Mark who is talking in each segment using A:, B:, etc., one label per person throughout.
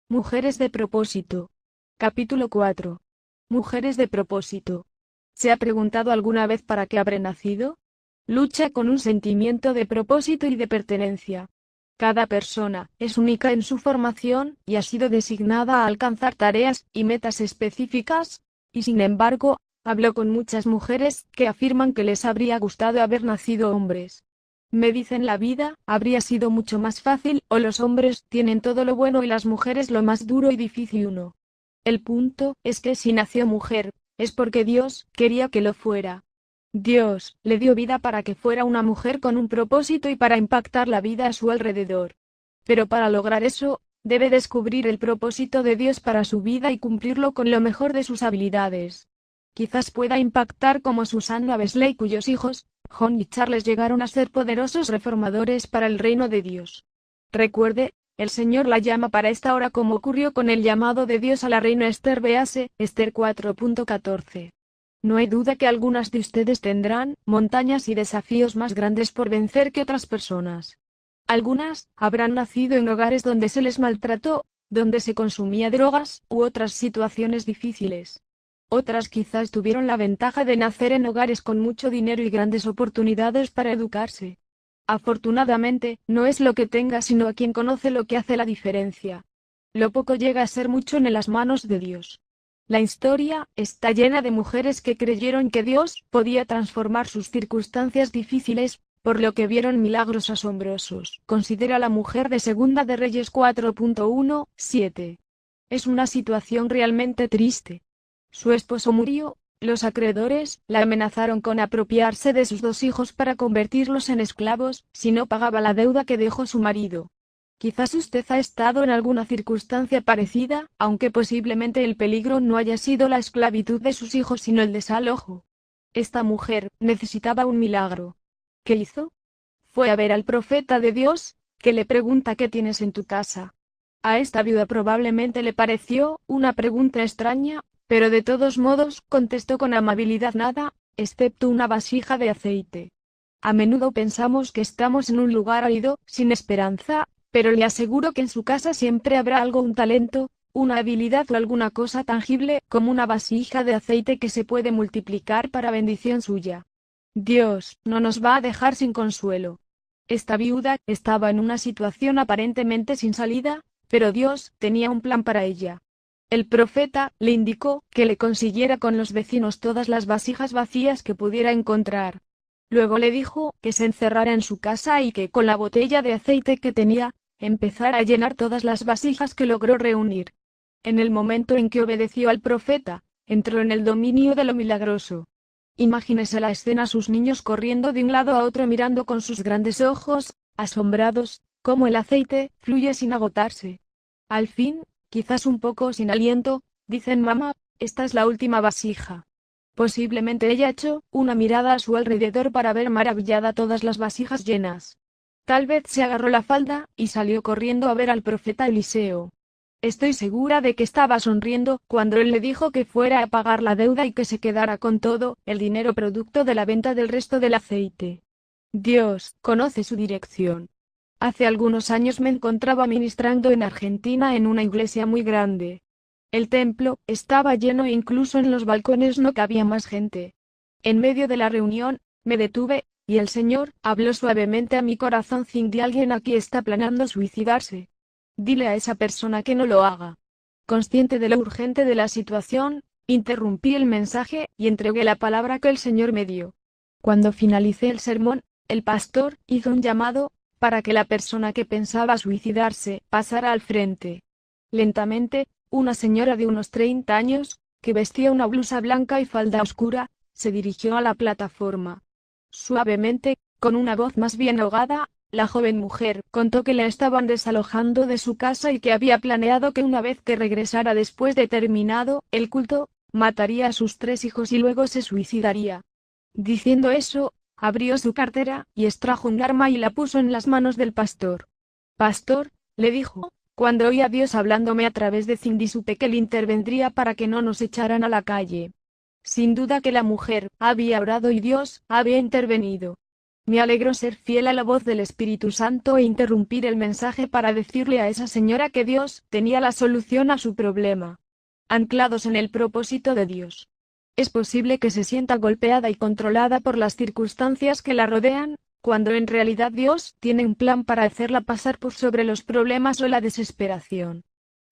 A: Mujeres de propósito. Capítulo 4. Mujeres de propósito. ¿Se ha preguntado alguna vez para qué habré nacido? Lucha con un sentimiento de propósito y de pertenencia. Cada persona es única en su formación y ha sido designada a alcanzar tareas y metas específicas, y sin embargo, hablo con muchas mujeres que afirman que les habría gustado haber nacido hombres. Me dicen la vida habría sido mucho más fácil, o los hombres tienen todo lo bueno y las mujeres lo más duro y difícil. El punto es que si nació mujer, es porque Dios quería que lo fuera. Dios le dio vida para que fuera una mujer con un propósito y para impactar la vida a su alrededor. Pero para lograr eso, debe descubrir el propósito de Dios para su vida y cumplirlo con lo mejor de sus habilidades. Quizás pueda impactar como Susanna Wesley, cuyos hijos, John y Charles, llegaron a ser poderosos reformadores para el reino de Dios. Recuerde, el Señor la llama para esta hora, como ocurrió con el llamado de Dios a la reina Esther. Véase Esther 4.14. No hay duda que algunas de ustedes tendrán montañas y desafíos más grandes por vencer que otras personas. Algunas habrán nacido en hogares donde se les maltrató, donde se consumía drogas, u otras situaciones difíciles. Otras quizás tuvieron la ventaja de nacer en hogares con mucho dinero y grandes oportunidades para educarse. Afortunadamente, no es lo que tenga sino a quien conoce lo que hace la diferencia. Lo poco llega a ser mucho en las manos de Dios. La historia está llena de mujeres que creyeron que Dios podía transformar sus circunstancias difíciles, por lo que vieron milagros asombrosos. Considera la mujer de Segunda de Reyes 4.1-7. Es una situación realmente triste. Su esposo murió, los acreedores la amenazaron con apropiarse de sus 2 hijos para convertirlos en esclavos, si no pagaba la deuda que dejó su marido. Quizás usted ha estado en alguna circunstancia parecida, aunque posiblemente el peligro no haya sido la esclavitud de sus hijos sino el desalojo. Esta mujer necesitaba un milagro. ¿Qué hizo? Fue a ver al profeta de Dios, que le pregunta: ¿qué tienes en tu casa? A esta viuda probablemente le pareció una pregunta extraña, pero de todos modos contestó con amabilidad: nada, excepto una vasija de aceite. A menudo pensamos que estamos en un lugar árido, sin esperanza, pero le aseguro que en su casa siempre habrá algo, un talento, una habilidad o alguna cosa tangible, como una vasija de aceite que se puede multiplicar para bendición suya. Dios no nos va a dejar sin consuelo. Esta viuda estaba en una situación aparentemente sin salida, pero Dios tenía un plan para ella. El profeta le indicó que le consiguiera con los vecinos todas las vasijas vacías que pudiera encontrar. Luego le dijo que se encerrara en su casa y que con la botella de aceite que tenía, empezara a llenar todas las vasijas que logró reunir. En el momento en que obedeció al profeta, entró en el dominio de lo milagroso. Imagínese la escena: sus niños corriendo de un lado a otro mirando con sus grandes ojos, asombrados, cómo el aceite fluye sin agotarse. Al fin, quizás un poco sin aliento, dicen: mamá, esta es la última vasija. Posiblemente ella echó una mirada a su alrededor para ver maravillada todas las vasijas llenas. Tal vez se agarró la falda y salió corriendo a ver al profeta Eliseo. Estoy segura de que estaba sonriendo cuando él le dijo que fuera a pagar la deuda y que se quedara con todo el dinero producto de la venta del resto del aceite. Dios conoce su dirección. Hace algunos años me encontraba ministrando en Argentina en una iglesia muy grande. El templo estaba lleno e incluso en los balcones no cabía más gente. En medio de la reunión, me detuve, y el Señor habló suavemente a mi corazón: Cindy, alguien aquí está planeando suicidarse. Dile a esa persona que no lo haga. Consciente de lo urgente de la situación, interrumpí el mensaje y entregué la palabra que el Señor me dio. Cuando finalicé el sermón, el pastor hizo un llamado para que la persona que pensaba suicidarse pasara al frente. Lentamente, una señora de unos 30 años, que vestía una blusa blanca y falda oscura, se dirigió a la plataforma. Suavemente, con una voz más bien ahogada, la joven mujer contó que la estaban desalojando de su casa y que había planeado que una vez que regresara después de terminado el culto, mataría a sus 3 hijos y luego se suicidaría. Diciendo eso, abrió su cartera y extrajo un arma y la puso en las manos del pastor. Pastor, le dijo, cuando oí a Dios hablándome a través de Cindy supe que él intervendría para que no nos echaran a la calle. Sin duda que la mujer había orado y Dios había intervenido. Me alegro ser fiel a la voz del Espíritu Santo e interrumpir el mensaje para decirle a esa señora que Dios tenía la solución a su problema. Anclados en el propósito de Dios. Es posible que se sienta golpeada y controlada por las circunstancias que la rodean, cuando en realidad Dios tiene un plan para hacerla pasar por sobre los problemas o la desesperación.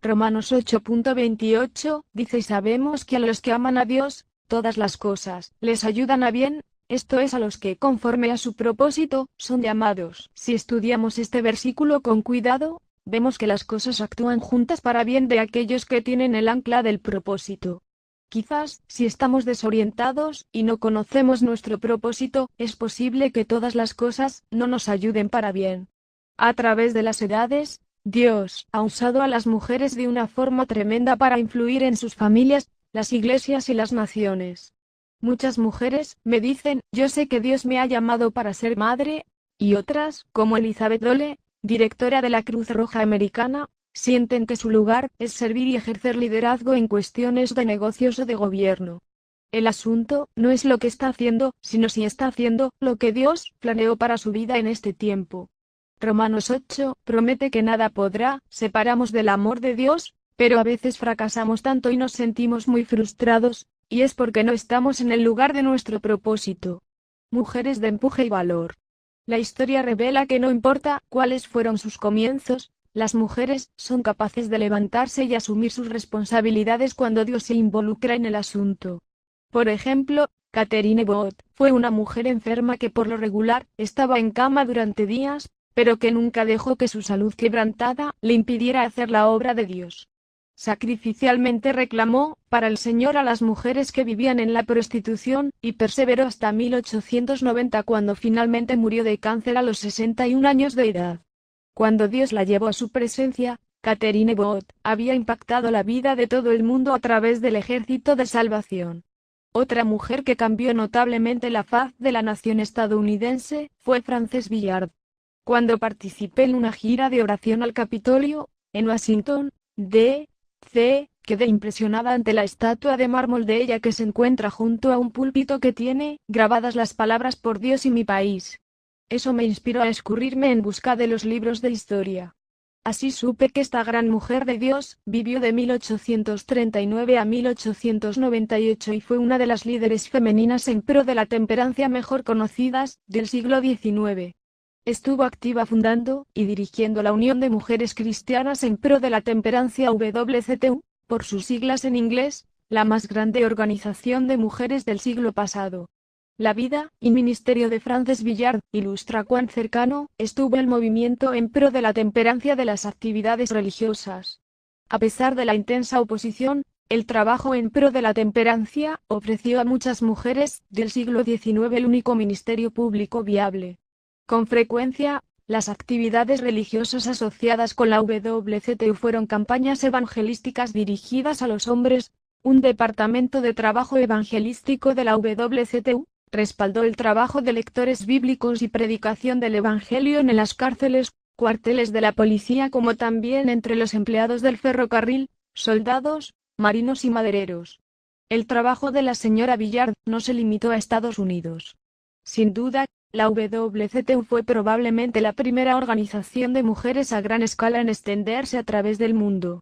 A: Romanos 8:28 dice: y sabemos que a los que aman a Dios, todas las cosas les ayudan a bien, esto es a los que conforme a su propósito, son llamados. Si estudiamos este versículo con cuidado, vemos que las cosas actúan juntas para bien de aquellos que tienen el ancla del propósito. Quizás, si estamos desorientados y no conocemos nuestro propósito, es posible que todas las cosas no nos ayuden para bien. A través de las edades, Dios ha usado a las mujeres de una forma tremenda para influir en sus familias, las iglesias y las naciones. Muchas mujeres me dicen: yo sé que Dios me ha llamado para ser madre, y otras, como Elizabeth Dole, directora de la Cruz Roja Americana, sienten que su lugar es servir y ejercer liderazgo en cuestiones de negocios o de gobierno. El asunto no es lo que está haciendo, sino si está haciendo lo que Dios planeó para su vida en este tiempo. Romanos 8 promete que nada podrá separarnos del amor de Dios, pero a veces fracasamos tanto y nos sentimos muy frustrados, y es porque no estamos en el lugar de nuestro propósito. Mujeres de empuje y valor. La historia revela que no importa cuáles fueron sus comienzos, las mujeres son capaces de levantarse y asumir sus responsabilidades cuando Dios se involucra en el asunto. Por ejemplo, Catherine Booth fue una mujer enferma que por lo regular estaba en cama durante días, pero que nunca dejó que su salud quebrantada le impidiera hacer la obra de Dios. Sacrificialmente reclamó para el Señor a las mujeres que vivían en la prostitución, y perseveró hasta 1890 cuando finalmente murió de cáncer a los 61 años de edad. Cuando Dios la llevó a su presencia, Catherine Booth había impactado la vida de todo el mundo a través del Ejército de Salvación. Otra mujer que cambió notablemente la faz de la nación estadounidense fue Frances Billard. Cuando participé en una gira de oración al Capitolio, en Washington, D.C., quedé impresionada ante la estatua de mármol de ella que se encuentra junto a un púlpito que tiene grabadas las palabras "por Dios y mi país". Eso me inspiró a escurrirme en busca de los libros de historia. Así supe que esta gran mujer de Dios vivió de 1839 a 1898 y fue una de las líderes femeninas en pro de la temperancia mejor conocidas del siglo XIX. Estuvo activa fundando y dirigiendo la Unión de Mujeres Cristianas en pro de la Temperancia WCTU, por sus siglas en inglés, la más grande organización de mujeres del siglo pasado. La vida y ministerio de Frances Billard ilustra cuán cercano estuvo el movimiento en pro de la temperancia de las actividades religiosas. A pesar de la intensa oposición, el trabajo en pro de la temperancia ofreció a muchas mujeres del siglo XIX el único ministerio público viable. Con frecuencia, las actividades religiosas asociadas con la WCTU fueron campañas evangelísticas dirigidas a los hombres. Un departamento de trabajo evangelístico de la WCTU respaldó el trabajo de lectores bíblicos y predicación del Evangelio en las cárceles, cuarteles de la policía, como también entre los empleados del ferrocarril, soldados, marinos y madereros. El trabajo de la señora Billard no se limitó a Estados Unidos. Sin duda, la WCTU fue probablemente la primera organización de mujeres a gran escala en extenderse a través del mundo.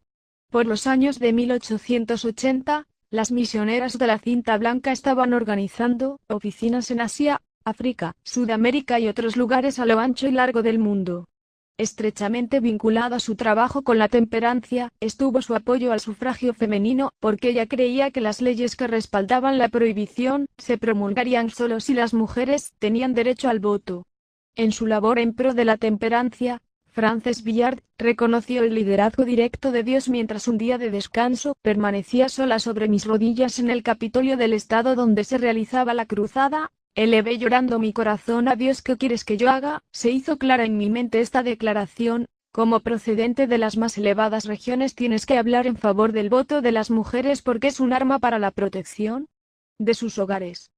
A: Por los años de 1880, las misioneras de la cinta blanca estaban organizando oficinas en Asia, África, Sudamérica y otros lugares a lo ancho y largo del mundo. Estrechamente vinculado a su trabajo con la temperancia, estuvo su apoyo al sufragio femenino, porque ella creía que las leyes que respaldaban la prohibición se promulgarían solo si las mujeres tenían derecho al voto. En su labor en pro de la temperancia, Frances Billard reconoció el liderazgo directo de Dios mientras un día de descanso permanecía sola sobre mis rodillas en el Capitolio del estado donde se realizaba la cruzada. Elevé llorando mi corazón a Dios. ¿Qué quieres que yo haga? Se hizo clara en mi mente esta declaración: como procedente de las más elevadas regiones tienes que hablar en favor del voto de las mujeres porque es un arma para la protección de sus hogares.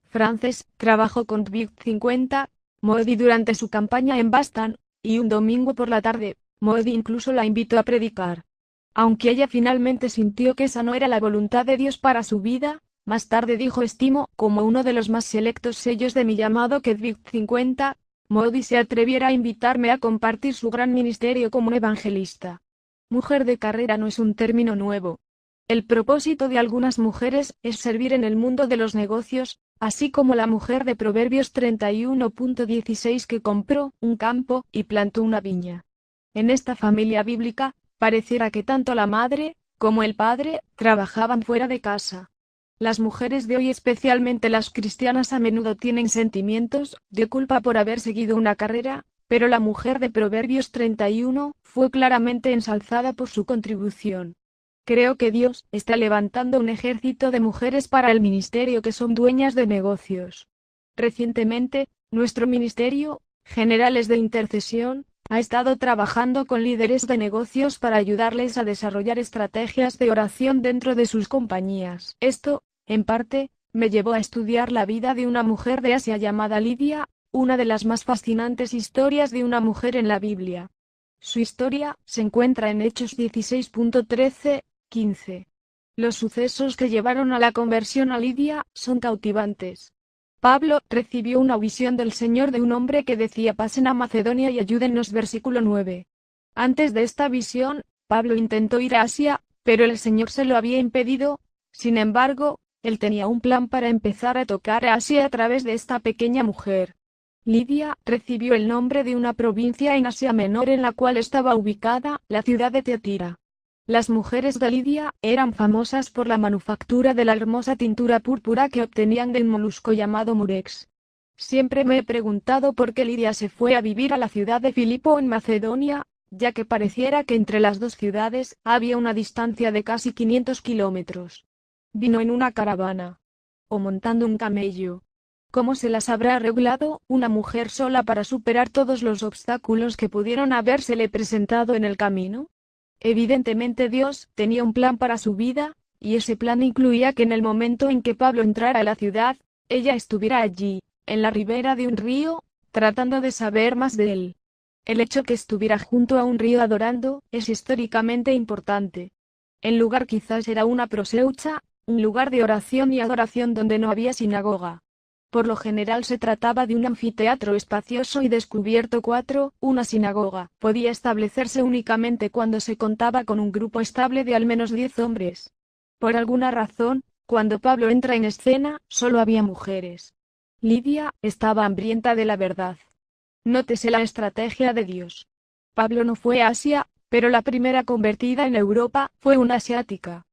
A: Frances trabajó con Big 50, Modi durante su campaña en Boston, y un domingo por la tarde, Modi incluso la invitó a predicar. Aunque ella finalmente sintió que esa no era la voluntad de Dios para su vida, Más tarde dijo: estimo como uno de los más selectos sellos de mi llamado que Edwin 50. Moody se atreviera a invitarme a compartir su gran ministerio como evangelista. Mujer de carrera no es un término nuevo. El propósito de algunas mujeres es servir en el mundo de los negocios, así como la mujer de Proverbios 31.16 que compró un campo y plantó una viña. En esta familia bíblica, pareciera que tanto la madre como el padre trabajaban fuera de casa. Las mujeres de hoy, especialmente las cristianas, a menudo tienen sentimientos de culpa por haber seguido una carrera, pero la mujer de Proverbios 31 fue claramente ensalzada por su contribución. Creo que Dios está levantando un ejército de mujeres para el ministerio que son dueñas de negocios. Recientemente, nuestro ministerio, Generales de Intercesión, ha estado trabajando con líderes de negocios para ayudarles a desarrollar estrategias de oración dentro de sus compañías. Esto, en parte, me llevó a estudiar la vida de una mujer de Asia llamada Lidia, una de las más fascinantes historias de una mujer en la Biblia. Su historia se encuentra en Hechos 16.13-15. Los sucesos que llevaron a la conversión a Lidia son cautivantes. Pablo recibió una visión del Señor de un hombre que decía: pasen a Macedonia y ayúdennos. Versículo 9. Antes de esta visión, Pablo intentó ir a Asia, pero el Señor se lo había impedido. Sin embargo, él tenía un plan para empezar a tocar a Asia a través de esta pequeña mujer. Lidia recibió el nombre de una provincia en Asia Menor en la cual estaba ubicada la ciudad de Tiatira. Las mujeres de Lidia eran famosas por la manufactura de la hermosa tintura púrpura que obtenían del molusco llamado murex. Siempre me he preguntado por qué Lidia se fue a vivir a la ciudad de Filipo en Macedonia, ya que pareciera que entre las dos ciudades había una distancia de casi 500 kilómetros. Vino en una caravana o montando un camello. ¿Cómo se las habrá arreglado una mujer sola para superar todos los obstáculos que pudieron habérsele presentado en el camino? Evidentemente Dios tenía un plan para su vida, y ese plan incluía que en el momento en que Pablo entrara a la ciudad, ella estuviera allí, en la ribera de un río, tratando de saber más de él. El hecho que estuviera junto a un río adorando es históricamente importante. El lugar quizás era una proseucha, un lugar de oración y adoración donde no había sinagoga. Por lo general se trataba de un anfiteatro espacioso y descubierto. Una sinagoga podía establecerse únicamente cuando se contaba con un grupo estable de al menos 10 hombres. Por alguna razón, cuando Pablo entra en escena, solo había mujeres. Lidia estaba hambrienta de la verdad. Nótese la estrategia de Dios. Pablo no fue a Asia, pero la primera convertida en Europa fue una asiática.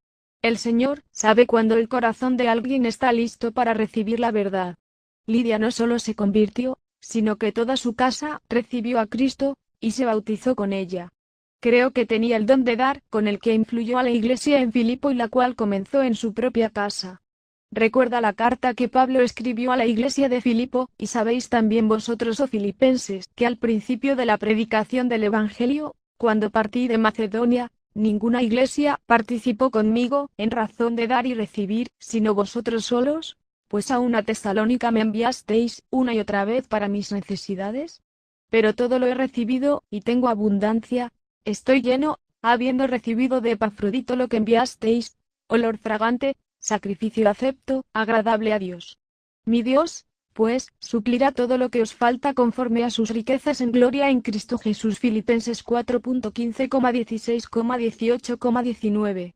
A: El Señor sabe cuando el corazón de alguien está listo para recibir la verdad. Lidia no solo se convirtió, sino que toda su casa recibió a Cristo, y se bautizó con ella. Creo que tenía el don de dar, con el que influyó a la iglesia en Filipo y la cual comenzó en su propia casa. Recuerda la carta que Pablo escribió a la iglesia de Filipo, y sabéis también vosotros, oh filipenses, que al principio de la predicación del Evangelio, cuando partí de Macedonia, ninguna iglesia participó conmigo en razón de dar y recibir, sino vosotros solos. Pues a una Tesalónica me enviasteis una y otra vez para mis necesidades. Pero todo lo he recibido, y tengo abundancia, estoy lleno, habiendo recibido de Epafrodito lo que enviasteis, olor fragante, sacrificio acepto, agradable a Dios. Mi Dios, pues, suplirá todo lo que os falta conforme a sus riquezas en gloria en Cristo Jesús. Filipenses 4.15,16,18,19.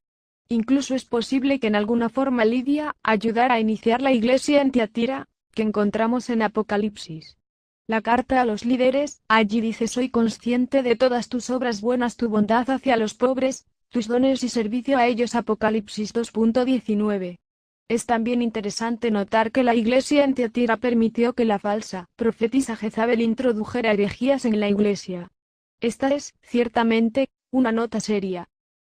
A: Incluso es posible que en alguna forma Lidia ayudara a iniciar la iglesia en Tiatira, que encontramos en Apocalipsis. La carta a los líderes, allí dice: soy consciente de todas tus obras buenas, tu bondad hacia los pobres, tus dones y servicio a ellos. Apocalipsis 2.19. Es también interesante notar que la iglesia en Tiatira permitió que la falsa profetisa Jezabel introdujera herejías en la iglesia. Esta es, ciertamente, una nota seria.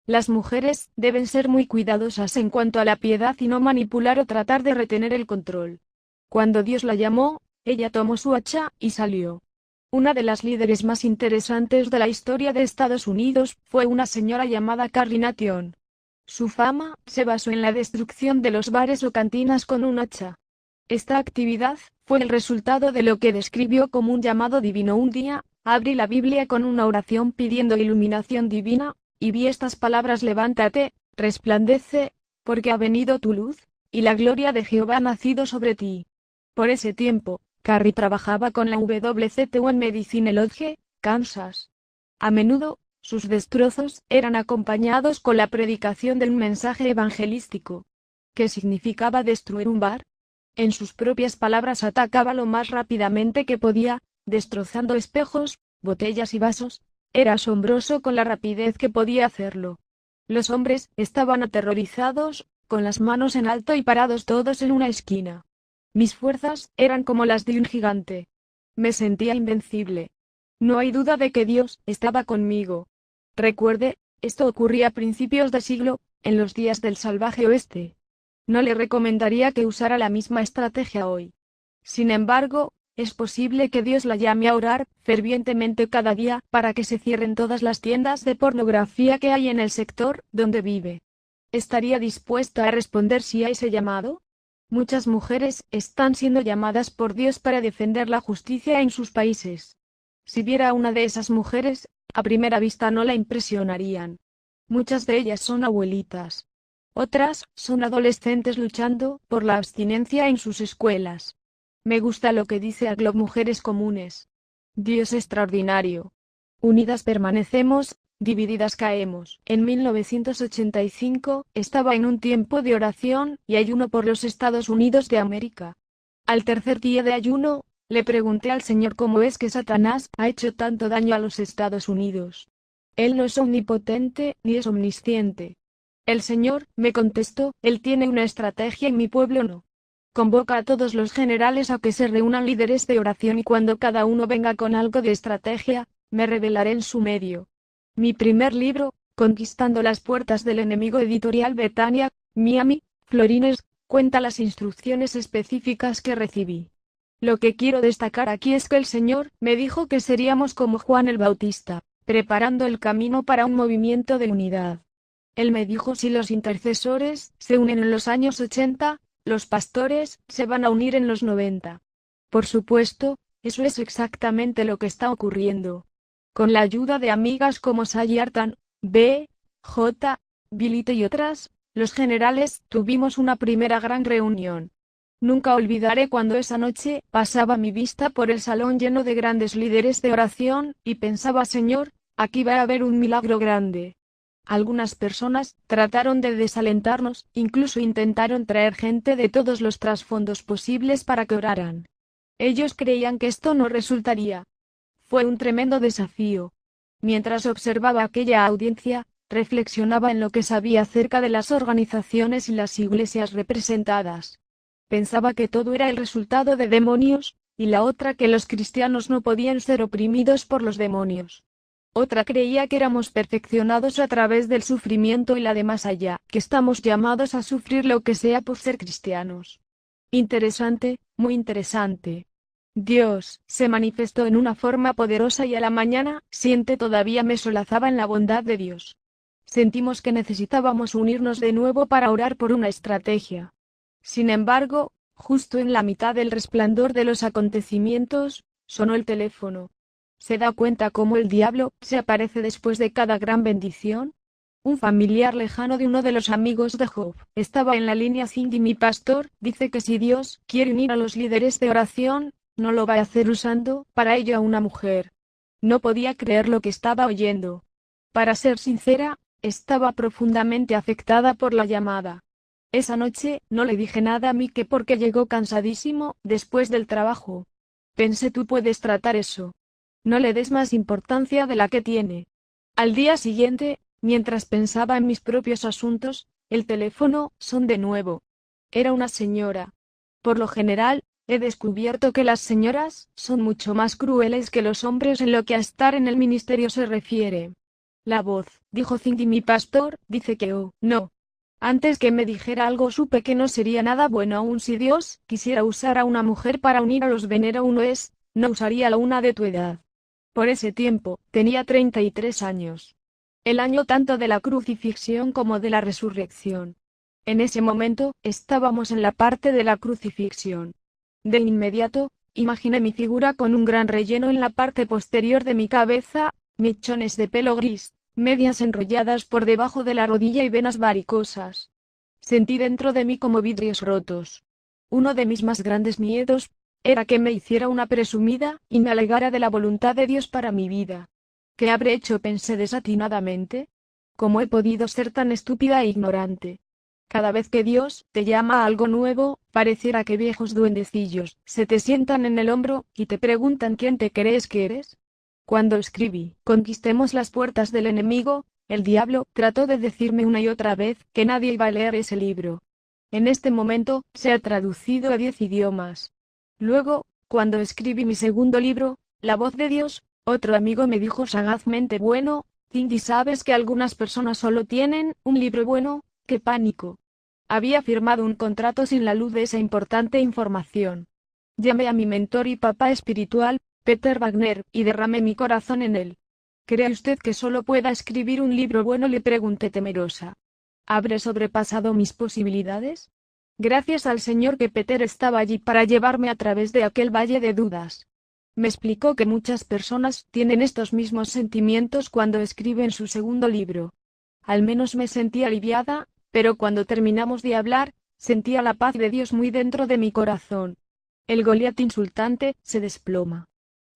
A: Las mujeres deben ser muy cuidadosas en cuanto a la piedad y no manipular o tratar de retener el control. Cuando Dios la llamó, ella tomó su hacha y salió. Una de las líderes más interesantes de la historia de Estados Unidos fue una señora llamada Carrie Nation. Su fama se basó en la destrucción de los bares o cantinas con un hacha. Esta actividad fue el resultado de lo que describió como un llamado divino. Un día, abrí la Biblia con una oración pidiendo iluminación divina, y vi estas palabras: levántate, resplandece, porque ha venido tu luz, y la gloria de Jehová ha nacido sobre ti. Por ese tiempo, Carrie trabajaba con la WZU en Medicine Lodge, Kansas. A menudo, sus destrozos eran acompañados con la predicación de un mensaje evangelístico. ¿Qué significaba destruir un bar? En sus propias palabras, atacaba lo más rápidamente que podía, destrozando espejos, botellas y vasos. Era asombroso con la rapidez que podía hacerlo. Los hombres estaban aterrorizados, con las manos en alto y parados todos en una esquina. Mis fuerzas eran como las de un gigante. Me sentía invencible. No hay duda de que Dios estaba conmigo. Recuerde, esto ocurría a principios de siglo, en los días del salvaje oeste. No le recomendaría que usara la misma estrategia hoy. Sin embargo, es posible que Dios la llame a orar fervientemente cada día para que se cierren todas las tiendas de pornografía que hay en el sector donde vive. ¿Estaría dispuesta a responder sí a ese llamado? Muchas mujeres están siendo llamadas por Dios para defender la justicia en sus países. Si viera a una de esas mujeres, a primera vista no la impresionarían. Muchas de ellas son abuelitas. Otras son adolescentes luchando por la abstinencia en sus escuelas. Me gusta lo que dice a Globe Mujeres Comunes. Dios extraordinario. Unidas permanecemos, divididas caemos. En 1985, estaba en un tiempo de oración y ayuno por los Estados Unidos de América. Al tercer día de ayuno, le pregunté al Señor cómo es que Satanás ha hecho tanto daño a los Estados Unidos. Él no es omnipotente ni es omnisciente. El Señor me contestó, Él tiene una estrategia y mi pueblo no. Convoca a todos los generales a que se reúnan líderes de oración y cuando cada uno venga con algo de estrategia, me revelaré en su medio. Mi primer libro, Conquistando las puertas del enemigo, editorial Betania, Miami, Florines, cuenta las instrucciones específicas que recibí. Lo que quiero destacar aquí es que el Señor me dijo que seríamos como Juan el Bautista, preparando el camino para un movimiento de unidad. Él me dijo si los intercesores se unen en los años 80, los pastores se van a unir en los 90. Por supuesto, eso es exactamente lo que está ocurriendo. Con la ayuda de amigas como Sally Artan, B. J. Bilite y otras, los generales tuvimos una primera gran reunión. Nunca olvidaré cuando esa noche pasaba mi vista por el salón lleno de grandes líderes de oración, y pensaba, Señor, aquí va a haber un milagro grande. Algunas personas trataron de desalentarnos, incluso intentaron traer gente de todos los trasfondos posibles para que oraran. Ellos creían que esto no resultaría. Fue un tremendo desafío. Mientras observaba aquella audiencia, reflexionaba en lo que sabía acerca de las organizaciones y las iglesias representadas. Pensaba que todo era el resultado de demonios, y la otra que los cristianos no podían ser oprimidos por los demonios. Otra creía que éramos perfeccionados a través del sufrimiento y la de más allá, que estamos llamados a sufrir lo que sea por ser cristianos. Interesante, muy interesante. Dios se manifestó en una forma poderosa y a la mañana siguiente todavía me solazaba en la bondad de Dios. Sentimos que necesitábamos unirnos de nuevo para orar por una estrategia. Sin embargo, justo en la mitad del resplandor de los acontecimientos, sonó el teléfono. ¿Se da cuenta cómo el diablo se aparece después de cada gran bendición? Un familiar lejano de uno de los amigos de Job estaba en la línea. Cindy, mi pastor, dice que si Dios quiere unir a los líderes de oración, no lo va a hacer usando para ello a una mujer. No podía creer lo que estaba oyendo. Para ser sincera, estaba profundamente afectada por la llamada. Esa noche no le dije nada a Mike porque llegó cansadísimo después del trabajo. Pensé, tú puedes tratar eso. No le des más importancia de la que tiene. Al día siguiente, mientras pensaba en mis propios asuntos, el teléfono sonó de nuevo. Era una señora. Por lo general, he descubierto que las señoras son mucho más crueles que los hombres en lo que a estar en el ministerio se refiere. La voz, dijo Cindy, mi pastor, dice que no. Antes que me dijera algo supe que no sería nada bueno aun si Dios quisiera usar a una mujer para unir a los venero uno es, no usaría a una de tu edad. Por ese tiempo, tenía 33 años. El año tanto de la crucifixión como de la resurrección. En ese momento, estábamos en la parte de la crucifixión. De inmediato, imaginé mi figura con un gran relleno en la parte posterior de mi cabeza, mechones de pelo gris, medias enrolladas por debajo de la rodilla y venas varicosas. Sentí dentro de mí como vidrios rotos. Uno de mis más grandes miedos era que me hiciera una presumida y me alegara de la voluntad de Dios para mi vida. ¿Qué habré hecho?, pensé desatinadamente. ¿Cómo he podido ser tan estúpida e ignorante? Cada vez que Dios te llama a algo nuevo, pareciera que viejos duendecillos se te sientan en el hombro y te preguntan quién te crees que eres. Cuando escribí "Conquistemos las puertas del enemigo", el diablo trató de decirme una y otra vez que nadie iba a leer ese libro. En este momento, se ha traducido a 10 idiomas. Luego, cuando escribí mi segundo libro, La voz de Dios, otro amigo me dijo sagazmente: bueno, Cindy, sabes que algunas personas solo tienen un libro bueno. ¡Qué pánico! Había firmado un contrato sin la luz de esa importante información. Llamé a mi mentor y papá espiritual, Peter Wagner, y derramé mi corazón en él. ¿Cree usted que solo pueda escribir un libro bueno?, le pregunté temerosa. ¿Habré sobrepasado mis posibilidades? Gracias al Señor que Peter estaba allí para llevarme a través de aquel valle de dudas. Me explicó que muchas personas tienen estos mismos sentimientos cuando escriben su segundo libro. Al menos me sentí aliviada, pero cuando terminamos de hablar, sentía la paz de Dios muy dentro de mi corazón. El Goliat insultante se desploma.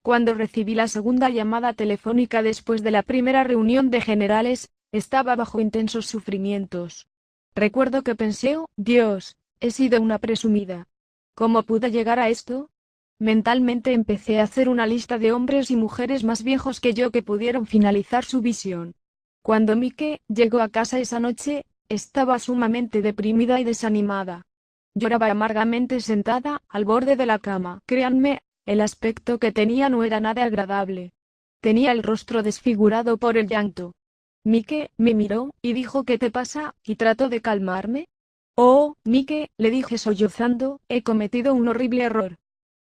A: Cuando recibí la segunda llamada telefónica después de la primera reunión de generales, estaba bajo intensos sufrimientos. Recuerdo que pensé: oh, Dios, he sido una presumida. ¿Cómo pude llegar a esto? Mentalmente empecé a hacer una lista de hombres y mujeres más viejos que yo que pudieron finalizar su visión. Cuando Mike llegó a casa esa noche, estaba sumamente deprimida y desanimada. Lloraba amargamente sentada al borde de la cama. Créanme, el aspecto que tenía no era nada agradable. Tenía el rostro desfigurado por el llanto. Mike me miró y dijo: ¿qué te pasa?, y trató de calmarme. Oh, Mike, le dije sollozando, he cometido un horrible error.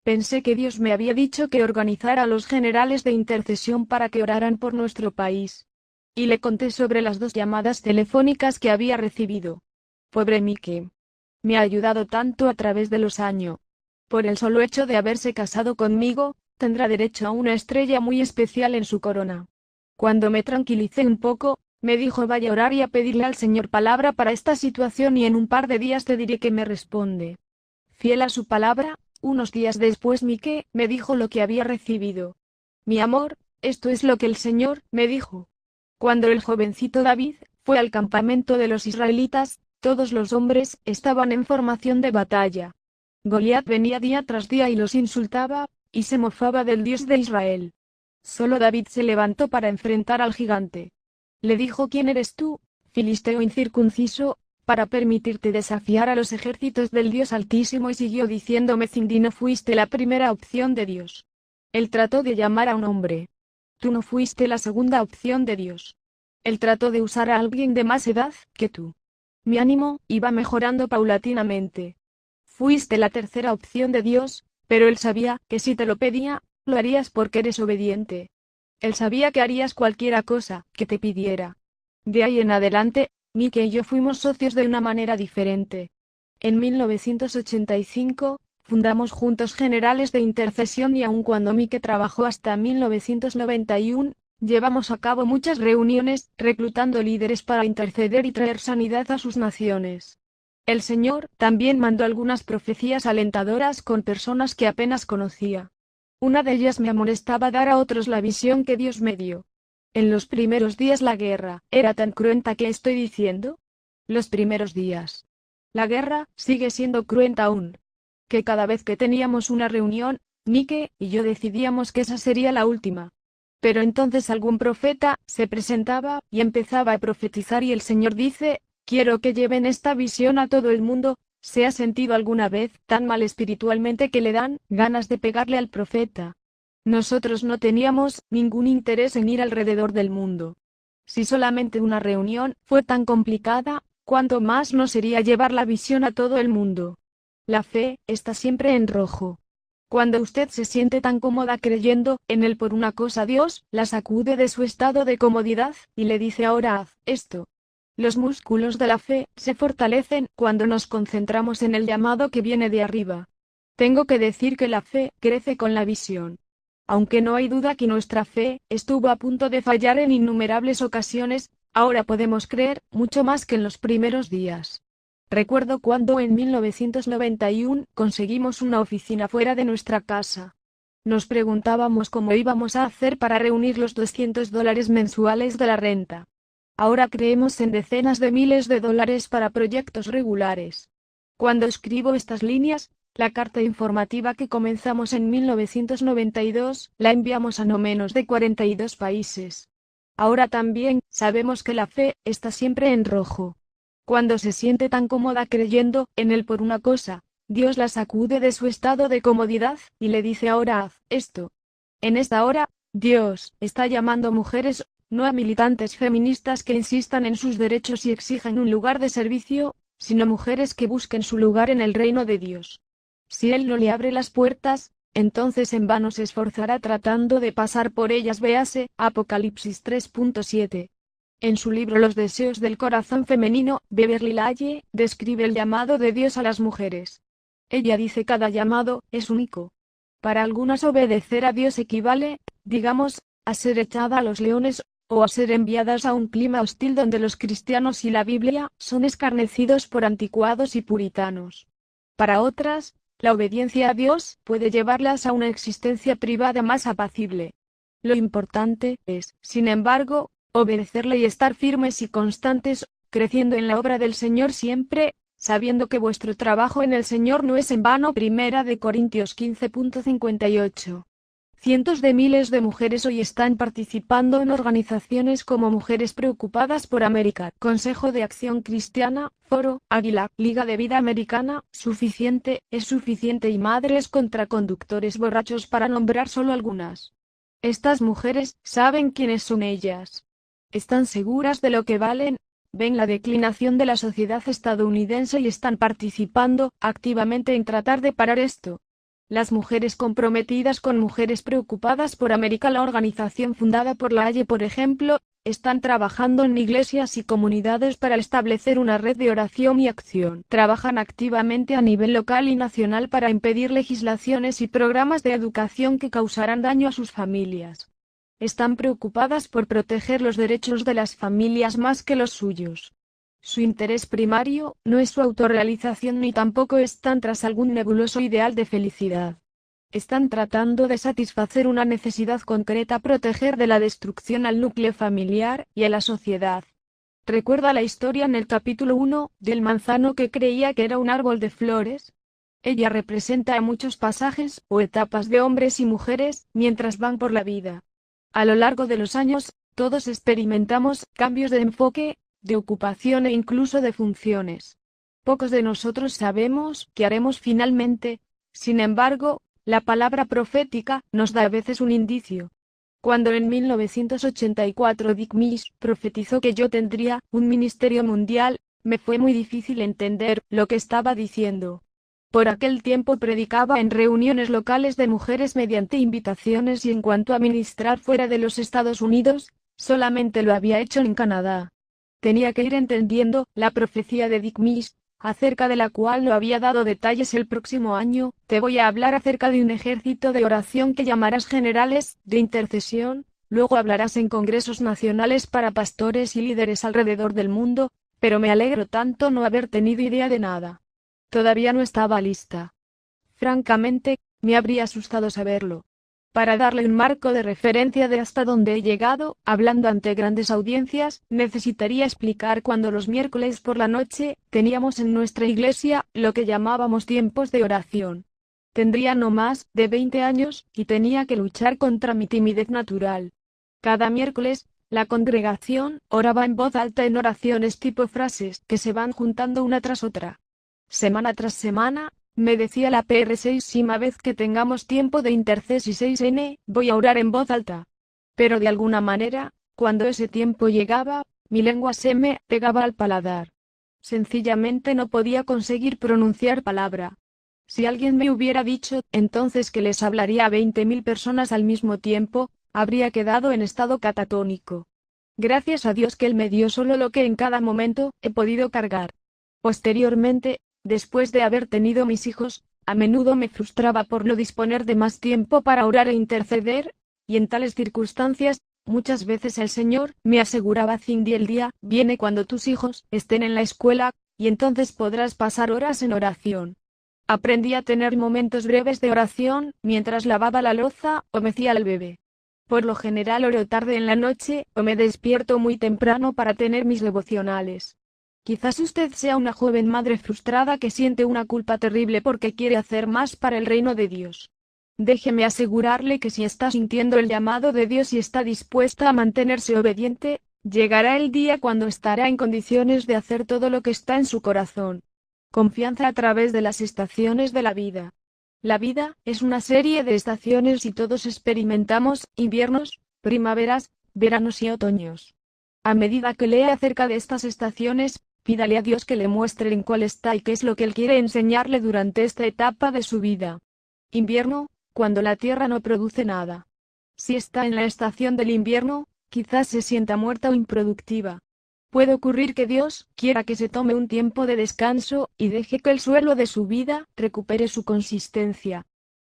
A: Pensé que Dios me había dicho que organizara a los generales de intercesión para que oraran por nuestro país. Y le conté sobre las 2 llamadas telefónicas que había recibido. Pobre Mike. Me ha ayudado tanto a través de los años. Por el solo hecho de haberse casado conmigo, tendrá derecho a una estrella muy especial en su corona. Cuando me tranquilicé un poco, me dijo: vaya a orar y a pedirle al Señor palabra para esta situación y en un par de días te diré qué me responde. Fiel a su palabra, unos días después Mike me dijo lo que había recibido. Mi amor, esto es lo que el Señor me dijo. Cuando el jovencito David fue al campamento de los israelitas, todos los hombres estaban en formación de batalla. Goliat venía día tras día y los insultaba, y se mofaba del Dios de Israel. Solo David se levantó para enfrentar al gigante. Le dijo: ¿quién eres tú, filisteo incircunciso, para permitirte desafiar a los ejércitos del Dios Altísimo? Y siguió diciéndome: Cindy, no fuiste la primera opción de Dios. Él trató de llamar a un hombre. Tú no fuiste la segunda opción de Dios. Él trató de usar a alguien de más edad que tú. Mi ánimo iba mejorando paulatinamente. Fuiste la tercera opción de Dios, pero Él sabía que si te lo pedía, lo harías porque eres obediente. Él sabía que harías cualquier cosa que te pidiera. De ahí en adelante, Mike y yo fuimos socios de una manera diferente. En 1985, fundamos juntos Generales de Intercesión y aun cuando Mike trabajó hasta 1991, llevamos a cabo muchas reuniones, reclutando líderes para interceder y traer sanidad a sus naciones. El Señor también mandó algunas profecías alentadoras con personas que apenas conocía. Una de ellas me amonestaba dar a otros la visión que Dios me dio. En los primeros días la guerra era tan cruenta. ¿Qué estoy diciendo? Los primeros días. La guerra sigue siendo cruenta aún. Que cada vez que teníamos una reunión, Mike y yo decidíamos que esa sería la última. Pero entonces algún profeta se presentaba y empezaba a profetizar y el Señor dice: quiero que lleven esta visión a todo el mundo. ¿Se ha sentido alguna vez tan mal espiritualmente que le dan ganas de pegarle al profeta? Nosotros no teníamos ningún interés en ir alrededor del mundo. Si solamente una reunión fue tan complicada, ¿cuánto más no sería llevar la visión a todo el mundo? La fe está siempre en rojo. Cuando usted se siente tan cómoda creyendo en Él por una cosa, Dios la sacude de su estado de comodidad y le dice: ahora haz esto. Los músculos de la fe se fortalecen cuando nos concentramos en el llamado que viene de arriba. Tengo que decir que la fe crece con la visión. Aunque no hay duda que nuestra fe estuvo a punto de fallar en innumerables ocasiones, ahora podemos creer mucho más que en los primeros días. Recuerdo cuando en 1991 conseguimos una oficina fuera de nuestra casa. Nos preguntábamos cómo íbamos a hacer para reunir los $200 mensuales de la renta. Ahora creemos en decenas de miles de dólares para proyectos regulares. Cuando escribo estas líneas, la carta informativa que comenzamos en 1992, la enviamos a no menos de 42 países. Ahora también, sabemos que la fe está siempre en rojo. Cuando se siente tan cómoda creyendo en él por una cosa, Dios la sacude de su estado de comodidad, y le dice ahora haz esto. En esta hora, Dios está llamando mujeres, no a militantes feministas que insistan en sus derechos y exijan un lugar de servicio, sino mujeres que busquen su lugar en el reino de Dios. Si Él no le abre las puertas, entonces en vano se esforzará tratando de pasar por ellas. Véase, Apocalipsis 3.7. En su libro Los deseos del corazón femenino, Beverly Lalle describe el llamado de Dios a las mujeres. Ella dice cada llamado es único. Para algunas obedecer a Dios equivale, digamos, a ser echada a los leones, o a ser enviadas a un clima hostil donde los cristianos y la Biblia son escarnecidos por anticuados y puritanos. Para otras, la obediencia a Dios puede llevarlas a una existencia privada más apacible. Lo importante es, sin embargo, obedecerle y estar firmes y constantes, creciendo en la obra del Señor siempre, sabiendo que vuestro trabajo en el Señor no es en vano. 1 Corintios 15.58. Cientos de miles de mujeres hoy están participando en organizaciones como Mujeres Preocupadas por América, Consejo de Acción Cristiana, Foro Águila, Liga de Vida Americana, Suficiente, es suficiente y Madres contra Conductores Borrachos, para nombrar solo algunas. Estas mujeres saben quiénes son ellas. Están seguras de lo que valen, ven la declinación de la sociedad estadounidense y están participando activamente en tratar de parar esto. Las mujeres comprometidas con Mujeres Preocupadas por América, la organización fundada por Lalle, por ejemplo, están trabajando en iglesias y comunidades para establecer una red de oración y acción. Trabajan activamente a nivel local y nacional para impedir legislaciones y programas de educación que causarán daño a sus familias. Están preocupadas por proteger los derechos de las familias más que los suyos. Su interés primario no es su autorrealización ni tampoco están tras algún nebuloso ideal de felicidad. Están tratando de satisfacer una necesidad concreta: proteger de la destrucción al núcleo familiar y a la sociedad. ¿Recuerda la historia en el capítulo 1 del manzano que creía que era un árbol de flores? Ella representa a muchos pasajes o etapas de hombres y mujeres mientras van por la vida. A lo largo de los años, todos experimentamos cambios de enfoque, de ocupación e incluso de funciones. Pocos de nosotros sabemos qué haremos finalmente. Sin embargo, la palabra profética nos da a veces un indicio. Cuando en 1984 Dick Mish profetizó que yo tendría un ministerio mundial, me fue muy difícil entender lo que estaba diciendo. Por aquel tiempo predicaba en reuniones locales de mujeres mediante invitaciones, y en cuanto a ministrar fuera de los Estados Unidos, solamente lo había hecho en Canadá. Tenía que ir entendiendo la profecía de Dick Mish, acerca de la cual no había dado detalles. El próximo año, te voy a hablar acerca de un ejército de oración que llamarás generales de intercesión, luego hablarás en congresos nacionales para pastores y líderes alrededor del mundo, pero me alegro tanto no haber tenido idea de nada. Todavía no estaba lista. Francamente, me habría asustado saberlo. Para darle un marco de referencia de hasta dónde he llegado, hablando ante grandes audiencias, necesitaría explicar cuando los miércoles por la noche teníamos en nuestra iglesia lo que llamábamos tiempos de oración. Tendría no más de 20 años, y tenía que luchar contra mi timidez natural. Cada miércoles, la congregación oraba en voz alta en oraciones tipo frases que se van juntando una tras otra. Semana tras semana, me decía la PR6: vez que tengamos tiempo de intercesión, voy a orar en voz alta. Pero de alguna manera, cuando ese tiempo llegaba, mi lengua se me pegaba al paladar. Sencillamente no podía conseguir pronunciar palabra. Si alguien me hubiera dicho entonces que les hablaría a 20.000 personas al mismo tiempo, habría quedado en estado catatónico. Gracias a Dios que Él me dio solo lo que en cada momento he podido cargar. Posteriormente, después de haber tenido mis hijos, a menudo me frustraba por no disponer de más tiempo para orar e interceder, y en tales circunstancias, muchas veces el Señor me aseguraba: Cindy, el día viene cuando tus hijos estén en la escuela, y entonces podrás pasar horas en oración. Aprendí a tener momentos breves de oración, mientras lavaba la loza, o mecía al bebé. Por lo general oro tarde en la noche, o me despierto muy temprano para tener mis devocionales. Quizás usted sea una joven madre frustrada que siente una culpa terrible porque quiere hacer más para el reino de Dios. Déjeme asegurarle que si está sintiendo el llamado de Dios y está dispuesta a mantenerse obediente, llegará el día cuando estará en condiciones de hacer todo lo que está en su corazón. Confianza a través de las estaciones de la vida. La vida es una serie de estaciones y todos experimentamos inviernos, primaveras, veranos y otoños. A medida que lee acerca de estas estaciones, pídale a Dios que le muestre en cuál está y qué es lo que Él quiere enseñarle durante esta etapa de su vida. Invierno, cuando la tierra no produce nada. Si está en la estación del invierno, quizás se sienta muerta o improductiva. Puede ocurrir que Dios quiera que se tome un tiempo de descanso y deje que el suelo de su vida recupere su consistencia.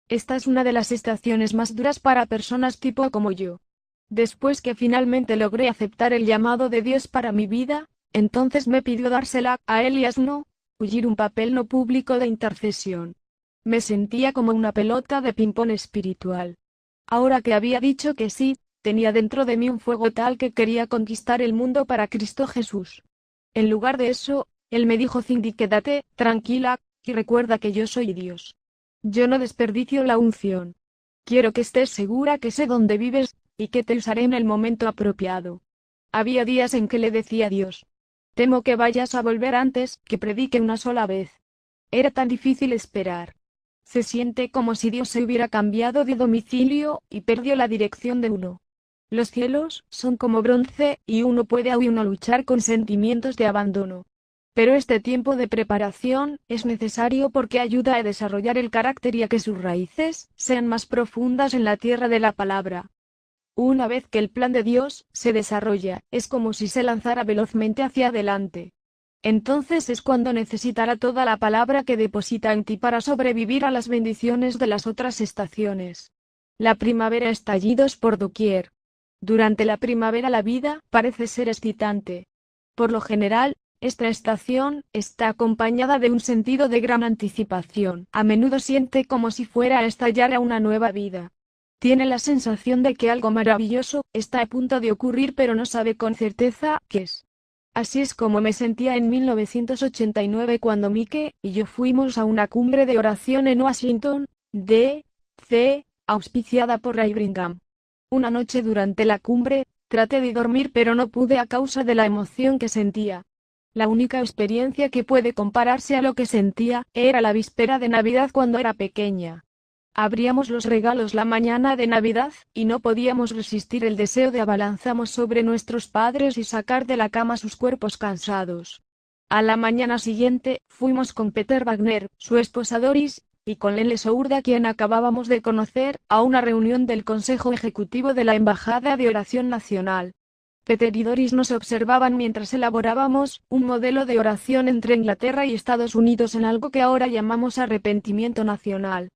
A: Esta es una de las estaciones más duras para personas tipo como yo. Después que finalmente logré aceptar el llamado de Dios para mi vida, entonces me pidió dársela a él y a Sno, Ullir un papel no público de intercesión. Me sentía como una pelota de ping-pong espiritual. Ahora que había dicho que sí, tenía dentro de mí un fuego tal que quería conquistar el mundo para Cristo Jesús. En lugar de eso, él me dijo: Cindy, quédate tranquila, y recuerda que yo soy Dios. Yo no desperdicio la unción. Quiero que estés segura que sé dónde vives, y que te usaré en el momento apropiado. Había días en que le decía a Dios: temo que vayas a volver antes que predique una sola vez. Era tan difícil esperar. Se siente como si Dios se hubiera cambiado de domicilio y perdió la dirección de uno. Los cielos son como bronce, y uno puede aún luchar con sentimientos de abandono. Pero este tiempo de preparación es necesario porque ayuda a desarrollar el carácter y a que sus raíces sean más profundas en la tierra de la palabra. Una vez que el plan de Dios se desarrolla, es como si se lanzara velozmente hacia adelante. Entonces es cuando necesitará toda la palabra que deposita en ti para sobrevivir a las bendiciones de las otras estaciones. La primavera estallidos por doquier. Durante la primavera la vida parece ser excitante. Por lo general, esta estación está acompañada de un sentido de gran anticipación. A menudo siente como si fuera a estallar a una nueva vida. Tiene la sensación de que algo maravilloso está a punto de ocurrir, pero no sabe con certeza qué es. Así es como me sentía en 1989 cuando Mike y yo fuimos a una cumbre de oración en Washington, D.C., auspiciada por Ray Brigham. Una noche durante la cumbre, traté de dormir pero no pude a causa de la emoción que sentía. La única experiencia que puede compararse a lo que sentía era la víspera de Navidad cuando era pequeña. Abríamos los regalos la mañana de Navidad, y no podíamos resistir el deseo de abalanzarnos sobre nuestros padres y sacar de la cama sus cuerpos cansados. A la mañana siguiente, fuimos con Peter Wagner, su esposa Doris, y con Lenle Sourda, quien acabábamos de conocer, a una reunión del Consejo Ejecutivo de la Embajada de Oración Nacional. Peter y Doris nos observaban mientras elaborábamos un modelo de oración entre Inglaterra y Estados Unidos en algo que ahora llamamos arrepentimiento nacional.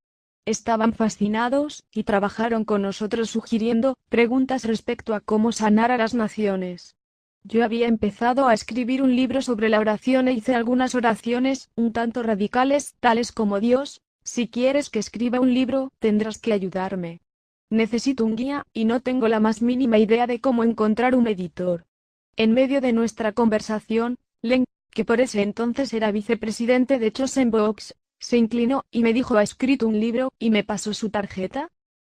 A: Estaban fascinados, y trabajaron con nosotros sugiriendo preguntas respecto a cómo sanar a las naciones. Yo había empezado a escribir un libro sobre la oración e hice algunas oraciones un tanto radicales, tales como: Dios, si quieres que escriba un libro, tendrás que ayudarme. Necesito un guía, y no tengo la más mínima idea de cómo encontrar un editor. En medio de nuestra conversación, Len, que por ese entonces era vicepresidente de Chosen Box, se inclinó y me dijo: ¿ha escrito un libro? Y me pasó su tarjeta.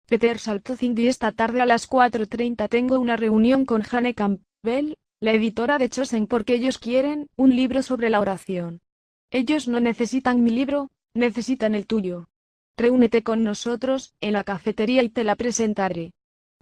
A: Peter saltó: Cindy, esta tarde a las 4:30 tengo una reunión con Jane Campbell, la editora de Chosen, porque ellos quieren un libro sobre la oración. Ellos no necesitan mi libro, necesitan el tuyo. Reúnete con nosotros en la cafetería y te la presentaré.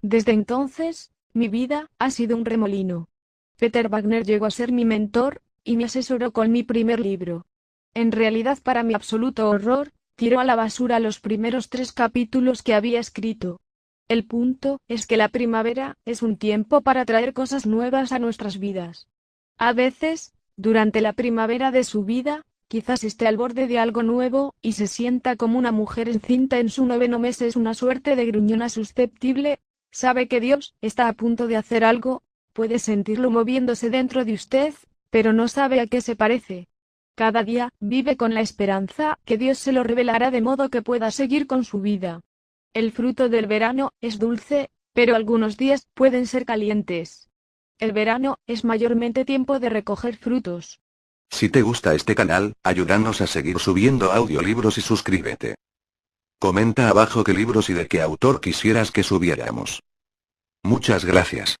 A: Desde entonces, mi vida ha sido un remolino. Peter Wagner llegó a ser mi mentor, y me asesoró con mi primer libro. En realidad, para mi absoluto horror, tiró a la basura los primeros 3 capítulos que había escrito. El punto es que la primavera es un tiempo para traer cosas nuevas a nuestras vidas. A veces, durante la primavera de su vida, quizás esté al borde de algo nuevo, y se sienta como una mujer encinta en su 9º mes. Es una suerte de gruñona susceptible. Sabe que Dios está a punto de hacer algo, puede sentirlo moviéndose dentro de usted, pero no sabe a qué se parece. Cada día, vive con la esperanza que Dios se lo revelará de modo que pueda seguir con su vida. El fruto del verano es dulce, pero algunos días pueden ser calientes. El verano es mayormente tiempo de recoger frutos.
B: Si te gusta este canal, ayúdanos a seguir subiendo audiolibros y suscríbete. Comenta abajo qué libros y de qué autor quisieras que subiéramos. Muchas gracias.